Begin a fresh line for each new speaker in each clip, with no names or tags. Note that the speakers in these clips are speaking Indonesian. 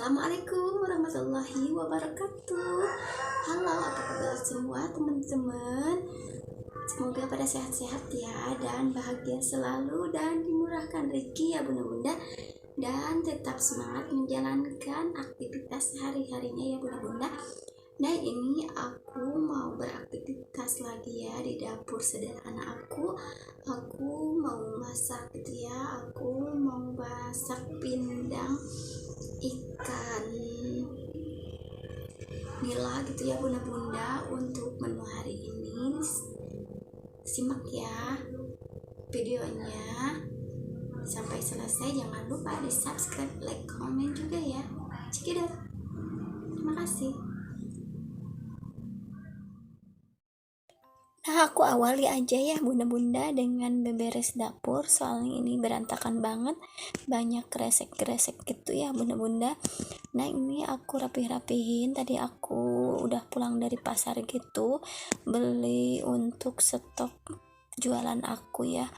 Assalamualaikum warahmatullahi wabarakatuh. Halo, apa kabar semua teman-teman? Semoga pada sehat-sehat ya, dan bahagia selalu, dan dimurahkan rezeki ya bunda-bunda, dan tetap semangat menjalankan aktivitas sehari-harinya ya bunda-bunda. Nah, ini aku mau beraktivitas lagi ya di dapur sederhana aku. Aku mau masak gitu ya. Aku mau masak pindang ikan nila gitu ya bunda-bunda. Untuk menu hari ini simak ya videonya sampai selesai. Jangan lupa di subscribe, like, komen juga ya. Cekidot. Terima kasih. Nah, aku awali aja ya bunda-bunda dengan beberes dapur, soalnya ini berantakan banget, banyak kresek-kresek gitu ya bunda-bunda. Nah, ini aku rapih-rapihin. Tadi aku udah pulang dari pasar gitu, beli untuk stok jualan aku ya.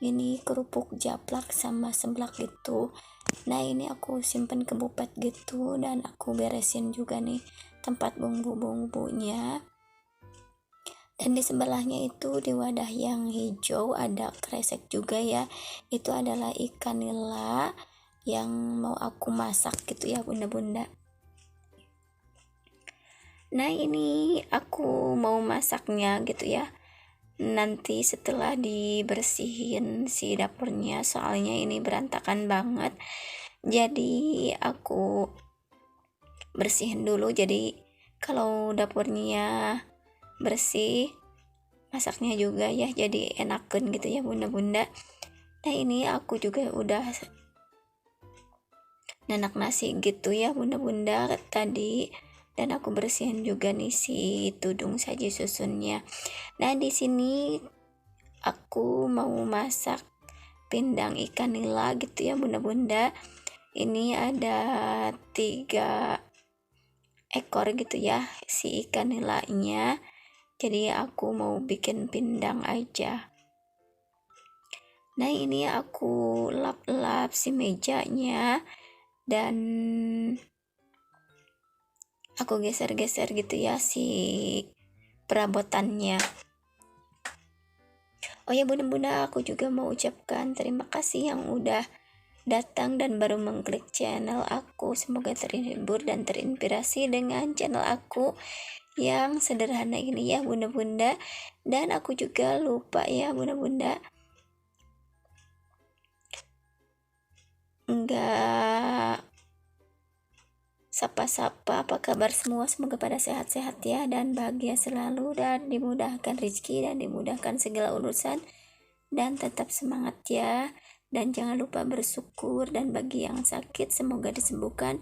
Ini kerupuk japlak sama seblak gitu. Nah, ini aku simpen ke bupet gitu, dan aku beresin juga nih tempat bumbu-bumbunya. Dan di sebelahnya itu di wadah yang hijau ada kresek juga ya. Itu adalah ikan nila yang mau aku masak gitu ya bunda-bunda. Nah, ini aku mau masaknya gitu ya. Nanti setelah dibersihin si dapurnya, soalnya ini berantakan banget. Jadi aku bersihin dulu. Jadi kalau dapurnya bersih, masaknya juga ya jadi enakan gitu ya bunda-bunda. Nah, ini aku juga udah nanak nasi gitu ya bunda-bunda tadi, dan aku bersihin juga nih si tudung saji susunnya. Nah, di sini aku mau masak pindang ikan nila gitu ya bunda-bunda. Ini ada 3 ekor gitu ya si ikan nilanya. Jadi aku mau bikin pindang aja. Nah, ini aku lap-lap si mejanya, dan aku geser-geser gitu ya si perabotannya. Oh ya bunda-bunda, aku juga mau ucapkan terima kasih yang udah datang dan baru mengklik channel aku. Semoga terhibur dan terinspirasi dengan channel aku yang sederhana ini ya bunda-bunda. Dan aku juga lupa ya bunda-bunda, enggak sapa-sapa, apa kabar semua? Semoga pada sehat-sehat ya, dan bahagia selalu, dan dimudahkan rezeki, dan dimudahkan segala urusan, dan tetap semangat ya. Dan jangan lupa bersyukur, dan bagi yang sakit semoga disembuhkan,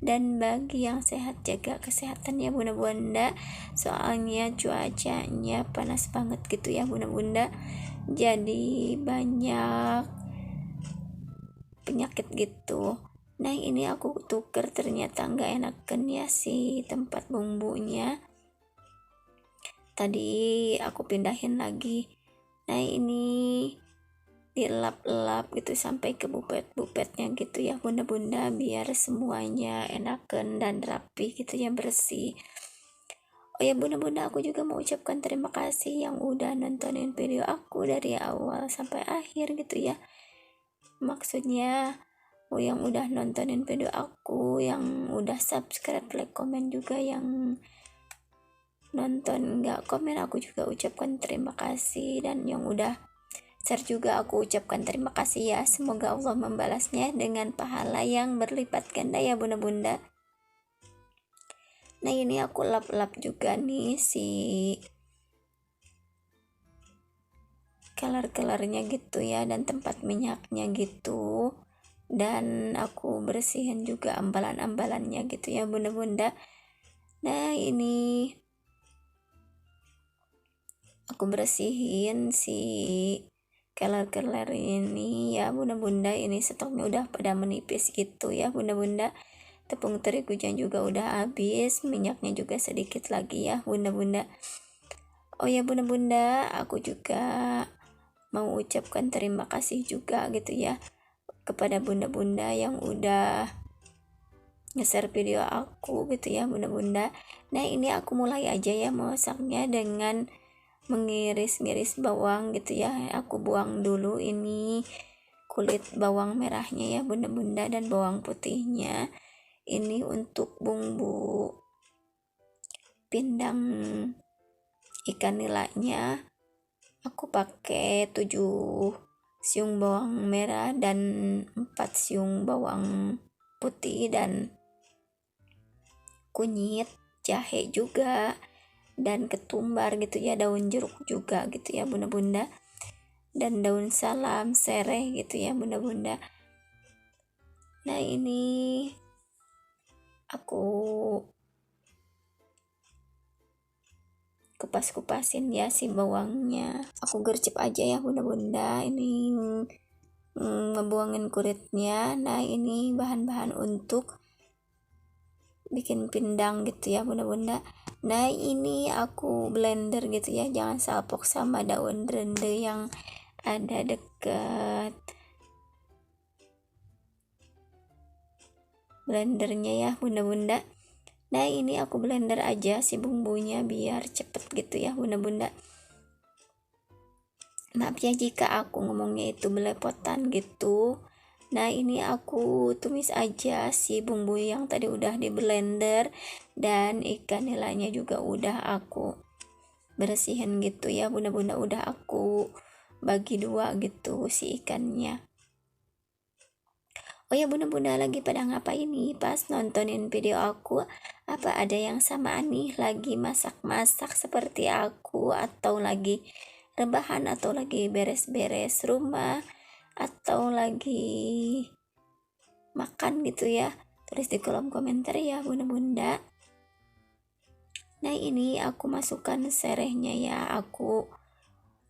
dan bagi yang sehat jaga kesehatan ya bunda-bunda. Soalnya cuacanya panas banget gitu ya bunda-bunda, jadi banyak penyakit gitu. Nah, ini aku tuker, ternyata nggak enakan ya si tempat bumbunya. Tadi aku pindahin lagi. Nah, ini dilap-lap gitu sampai ke bupet-bupetnya gitu ya bunda-bunda, biar semuanya enakan dan rapi gitu ya, bersih. Oh ya bunda-bunda, aku juga mau ucapkan terima kasih yang udah nontonin video aku dari awal sampai akhir gitu ya. Maksudnya yang udah nontonin video aku, yang udah subscribe, like, komen juga. Yang nonton nggak komen, aku juga ucapkan terima kasih. Dan yang udah share juga aku ucapkan terima kasih ya. Semoga Allah membalasnya dengan pahala yang berlipat ganda ya bunda-bunda. Nah, ini aku lap-lap juga nih si kelar-kelarnya gitu ya, dan tempat minyaknya gitu. Dan aku bersihin juga ambalan-ambalannya gitu ya bunda-bunda. Nah, ini aku bersihin si kelar-kelar ini ya bunda-bunda. Ini stoknya udah pada menipis gitu ya bunda-bunda. Tepung terigunya juga udah habis, minyaknya juga sedikit lagi ya bunda-bunda. Oh ya bunda-bunda, aku juga mau ucapkan terima kasih juga gitu ya kepada bunda-bunda yang udah nge-share video aku gitu ya bunda-bunda. Nah ini aku mulai aja ya masaknya dengan mengiris-ngiris bawang gitu ya. Aku buang dulu ini kulit bawang merahnya ya bunda-bunda dan bawang putihnya. Ini untuk bumbu pindang ikan nilanya aku pakai 7 siung bawang merah dan 4 siung bawang putih dan kunyit, jahe juga dan ketumbar gitu ya, daun jeruk juga gitu ya bunda-bunda, dan daun salam sereh gitu ya bunda-bunda. Nah ini aku kupas-kupasin ya si bawangnya, aku gercep aja ya bunda-bunda. Ini ngebuangin kulitnya. Nah ini bahan-bahan untuk bikin pindang gitu ya bunda-bunda. Nah ini aku blender gitu ya, jangan salpok sama daun rende yang ada deket blendernya ya bunda-bunda. Nah ini aku blender aja si bumbunya biar cepet gitu ya bunda-bunda. Maaf ya jika aku ngomongnya itu belepotan gitu. Nah ini aku tumis aja si bumbu yang tadi udah di blender, dan ikan nilainya juga udah aku bersihin gitu ya bunda-bunda, udah aku bagi dua gitu si ikannya. Oh ya bunda-bunda, lagi pada ngapain nih pas nontonin video aku? Apa ada yang sama nih, lagi masak-masak seperti aku, atau lagi rebahan, atau lagi beres-beres rumah, atau lagi makan gitu ya? Tulis di kolom komentar ya bunda-bunda. Nah ini aku masukkan serehnya ya, aku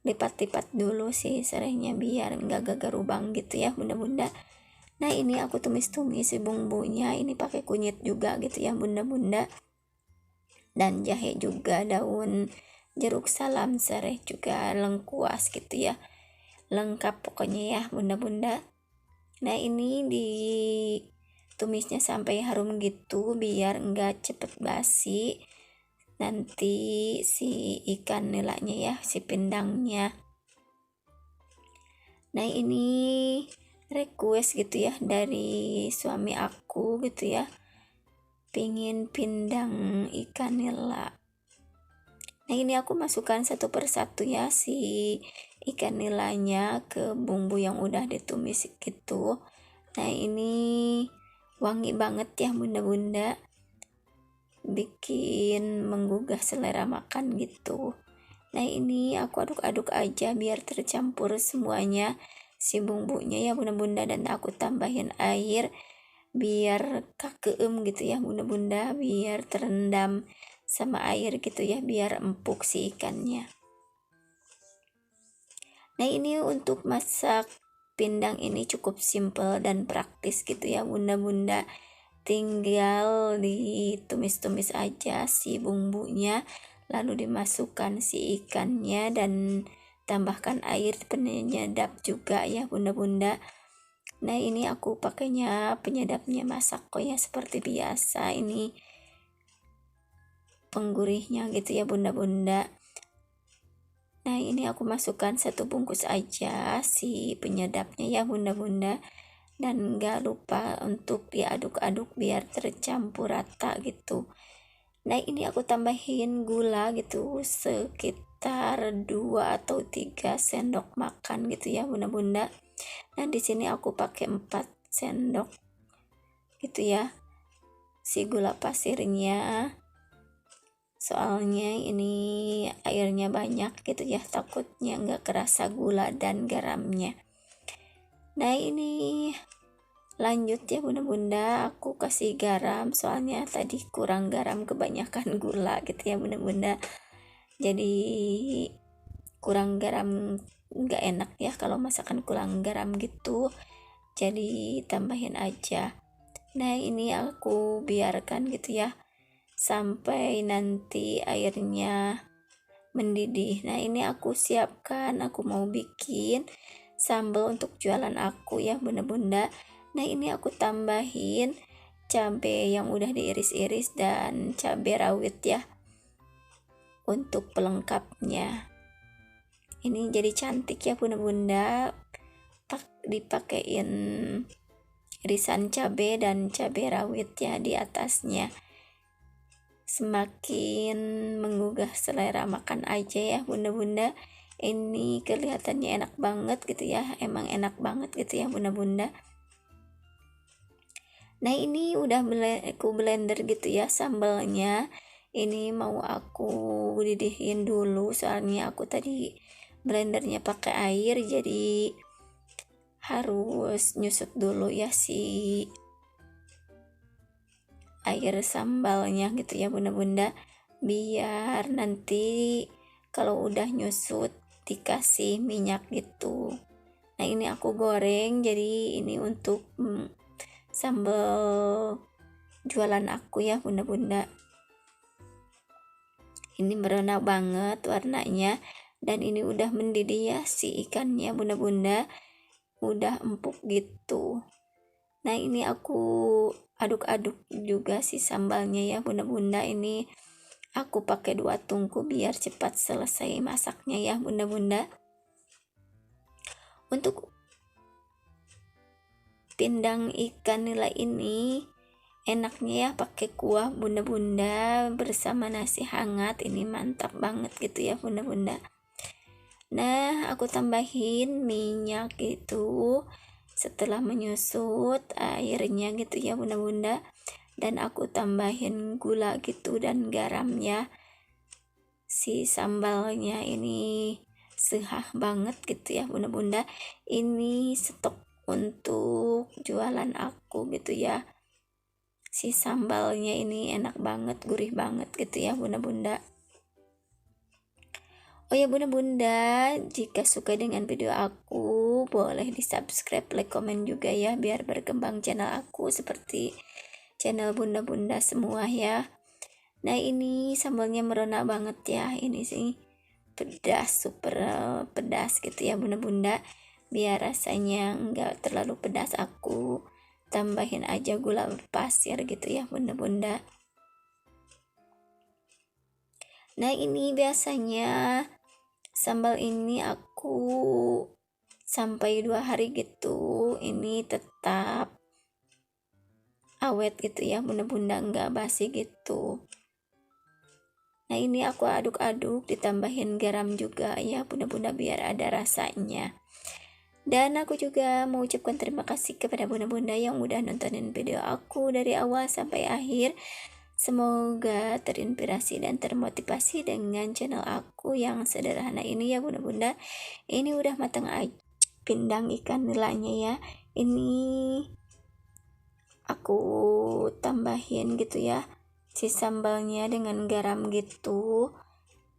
lipat-lipat dulu sih serehnya biar enggak gagal lubang gitu ya bunda-bunda. Nah ini aku tumis-tumis si bumbunya, ini pakai kunyit juga gitu ya bunda-bunda, dan jahe juga, daun jeruk salam sereh juga, lengkuas gitu ya, lengkap pokoknya ya bunda-bunda. Nah ini ditumisnya sampai harum gitu biar enggak cepet basi nanti si ikan nilanya ya, si pindangnya. Nah ini request gitu ya dari suami aku gitu ya, pingin pindang ikan nila. Nah ini aku masukkan satu persatu ya si ikan nilanya ke bumbu yang udah ditumis gitu. Nah ini wangi banget ya bunda-bunda, bikin menggugah selera makan gitu. Nah ini aku aduk-aduk aja biar tercampur semuanya si bumbunya ya bunda-bunda, dan aku tambahin air biar kakeem gitu ya bunda-bunda, biar terendam sama air gitu ya, biar empuk si ikannya. Nah ini untuk masak pindang ini cukup simple dan praktis gitu ya bunda-bunda, tinggal ditumis-tumis aja si bumbunya, lalu dimasukkan si ikannya dan tambahkan air penyedap juga ya bunda-bunda. Nah ini aku pakainya penyedapnya Masako ya, seperti biasa, ini penggurihnya gitu ya bunda-bunda. Nah ini aku masukkan satu bungkus aja si penyedapnya ya bunda-bunda, dan gak lupa untuk diaduk-aduk biar tercampur rata gitu. Nah ini aku tambahin gula gitu sekitar 2 atau 3 sendok makan gitu ya bunda-bunda. Nah di sini aku pakai 4 sendok gitu ya si gula pasirnya, soalnya ini airnya banyak gitu ya, takutnya nggak kerasa gula dan garamnya. Nah ini lanjut ya bunda-bunda, aku kasih garam soalnya tadi kurang garam, kebanyakan gula gitu ya bunda-bunda, jadi kurang garam, nggak enak ya kalau masakan kurang garam gitu, jadi tambahin aja. Nah ini aku biarkan gitu ya sampai nanti airnya mendidih. Nah ini aku siapkan, aku mau bikin sambal untuk jualan aku ya bunda-bunda. Nah ini aku tambahin cabai yang udah diiris-iris dan cabai rawit ya untuk pelengkapnya. Ini jadi cantik ya bunda-bunda, dipakein irisan cabai dan cabai rawit ya di atasnya. Semakin menggugah selera makan aja ya bunda-bunda. Ini kelihatannya enak banget gitu ya, emang enak banget gitu ya bunda-bunda. Nah ini udah aku blender gitu ya sambalnya. Ini mau aku didihin dulu soalnya aku tadi blendernya pakai air, jadi harus nyusut dulu ya si air sambalnya gitu ya bunda-bunda, biar nanti kalau udah nyusut dikasih minyak gitu. Nah ini aku goreng, jadi ini untuk sambal jualan aku ya bunda-bunda. Ini merona banget warnanya, dan ini udah mendidih ya si ikannya bunda-bunda, udah empuk gitu. Nah ini aku aduk-aduk juga si sambalnya ya bunda-bunda. Ini aku pakai 2 tungku biar cepat selesai masaknya ya bunda-bunda. Untuk pindang ikan nila ini enaknya ya pakai kuah bunda-bunda bersama nasi hangat, ini mantap banget gitu ya bunda-bunda. Nah aku tambahin minyak gitu setelah menyusut airnya gitu ya bunda-bunda, dan aku tambahin gula gitu dan garamnya. Si sambalnya ini sehah banget gitu ya bunda-bunda. Ini stok untuk jualan aku gitu ya. Si sambalnya ini enak banget, gurih banget gitu ya bunda-bunda. Oh ya bunda-bunda, jika suka dengan video aku boleh di subscribe, like, komen juga ya, biar berkembang channel aku seperti channel bunda-bunda semua ya. Nah ini sambalnya merona banget ya, ini sih pedas, super pedas gitu ya bunda-bunda. Biar rasanya enggak terlalu pedas, aku tambahin aja gula pasir gitu ya bunda-bunda. Nah ini biasanya sambal ini aku sampai 2 hari gitu, ini tetap awet gitu ya bunda-bunda, enggak basi gitu. Nah ini aku aduk-aduk, ditambahin garam juga ya bunda-bunda biar ada rasanya. Dan aku juga mau ucapkan terima kasih kepada bunda-bunda yang udah nontonin video aku dari awal sampai akhir. Semoga terinspirasi dan termotivasi dengan channel aku yang sederhana ini ya bunda-bunda. Ini udah matang aja pindang ikan nilainya ya. Ini aku tambahin gitu ya si sambalnya dengan garam gitu.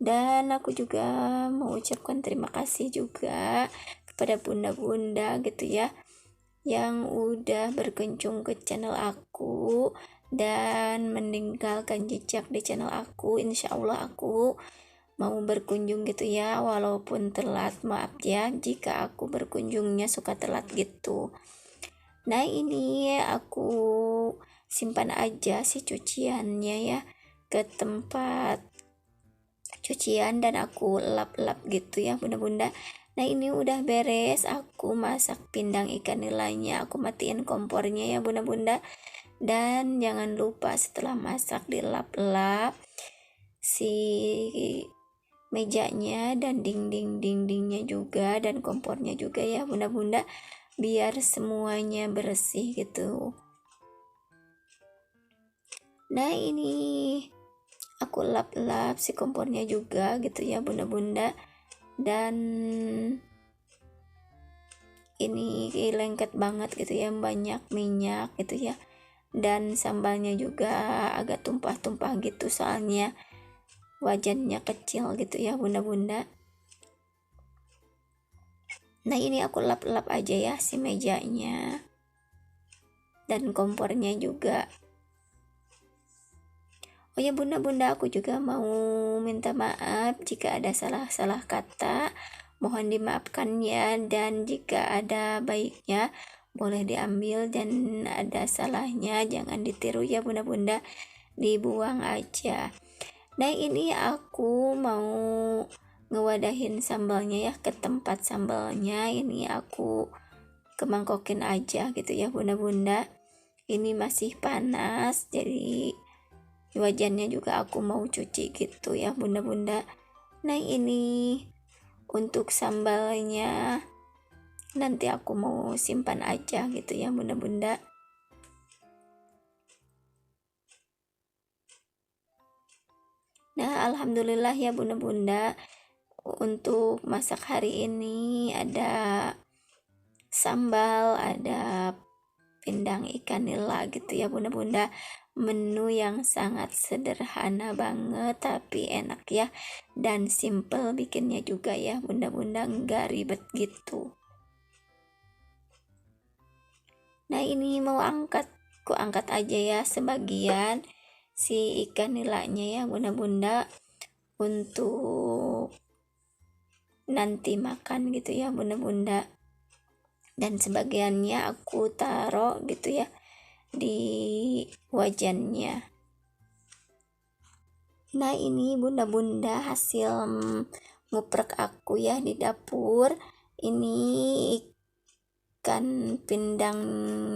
Dan aku juga mau ucapkan terima kasih juga kepada bunda-bunda gitu ya yang udah berkunjung ke channel aku dan meninggalkan jejak di channel aku. Insya Allah aku mau berkunjung gitu ya, walaupun telat, maaf ya jika aku berkunjungnya suka telat gitu. Nah ini aku simpan aja si cuciannya ya ke tempat cucian dan aku lap-lap gitu ya bunda-bunda. Nah ini udah beres aku masak pindang ikan nilainya, aku matiin kompornya ya bunda-bunda. Dan jangan lupa setelah masak dilap-lap si mejanya dan dindingnya juga dan kompornya juga ya bunda-bunda, biar semuanya bersih gitu. Nah ini aku lap-lap si kompornya juga gitu ya bunda-bunda. Dan ini lengket banget gitu ya, banyak minyak gitu ya, dan sambalnya juga agak tumpah-tumpah gitu soalnya wajannya kecil gitu ya bunda-bunda. Nah ini aku lap-lap aja ya si mejanya dan kompornya juga. Oh ya bunda-bunda, aku juga mau minta maaf jika ada salah-salah kata, mohon dimaafkan ya. Dan jika ada baiknya boleh diambil dan ada salahnya, jangan ditiru ya bunda-bunda, dibuang aja. Nah ini aku mau ngewadahin sambalnya ya ke tempat sambalnya. Ini aku kemangkokin aja gitu ya bunda-bunda. Ini masih panas, jadi wajannya juga aku mau cuci gitu ya bunda-bunda. Nah ini untuk sambalnya nanti aku mau simpan aja gitu ya bunda-bunda. Nah alhamdulillah ya bunda-bunda, untuk masak hari ini ada sambal, ada pindang ikan nila gitu ya bunda-bunda. Menu yang sangat sederhana banget tapi enak ya, dan simple bikinnya juga ya bunda-bunda, nggak ribet gitu. Nah ini mau ku angkat aja ya sebagian si ikan nilanya ya bunda-bunda untuk nanti makan gitu ya bunda-bunda, dan sebagiannya aku taruh gitu ya di wajannya. Nah ini bunda-bunda hasil nguprek aku ya di dapur. Ini ikan pindang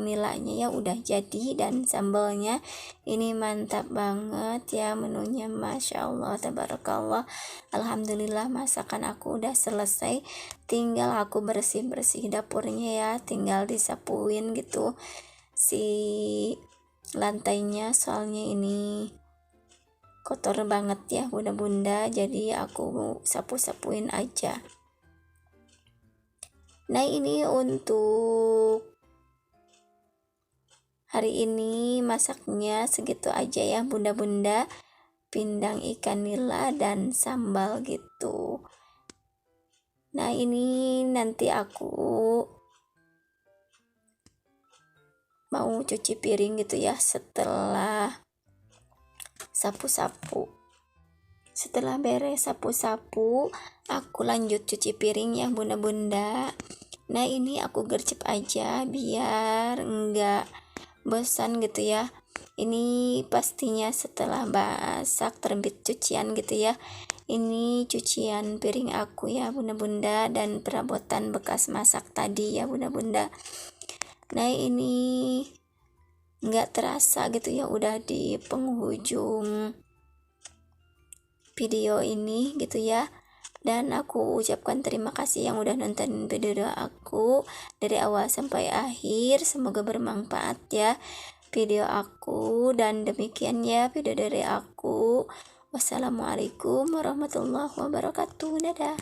nilanya ya udah jadi, dan sambalnya ini mantap banget ya, menunya masya Allah tabarakallah. Alhamdulillah masakan aku udah selesai, tinggal aku bersih-bersih dapurnya ya, tinggal disapuin gitu si lantainya, soalnya ini kotor banget ya bunda-bunda, jadi aku sapu-sapuin aja. Nah ini untuk hari ini masaknya segitu aja ya bunda-bunda, pindang ikan nila dan sambal gitu. Nah ini nanti aku mau cuci piring gitu ya setelah sapu-sapu. Setelah beres sapu-sapu, aku lanjut cuci piring ya bunda-bunda. Nah ini aku gercep aja biar enggak bosan gitu ya. Ini pastinya setelah masak terbit cucian gitu ya. Ini cucian piring aku ya bunda-bunda, dan perabotan bekas masak tadi ya bunda-bunda. Nah ini enggak terasa gitu ya udah di penghujung video ini gitu ya, dan aku ucapkan terima kasih yang udah nonton video aku dari awal sampai akhir. Semoga bermanfaat ya video aku, dan demikian ya video dari aku. Wassalamualaikum warahmatullahi wabarakatuh. Dadah.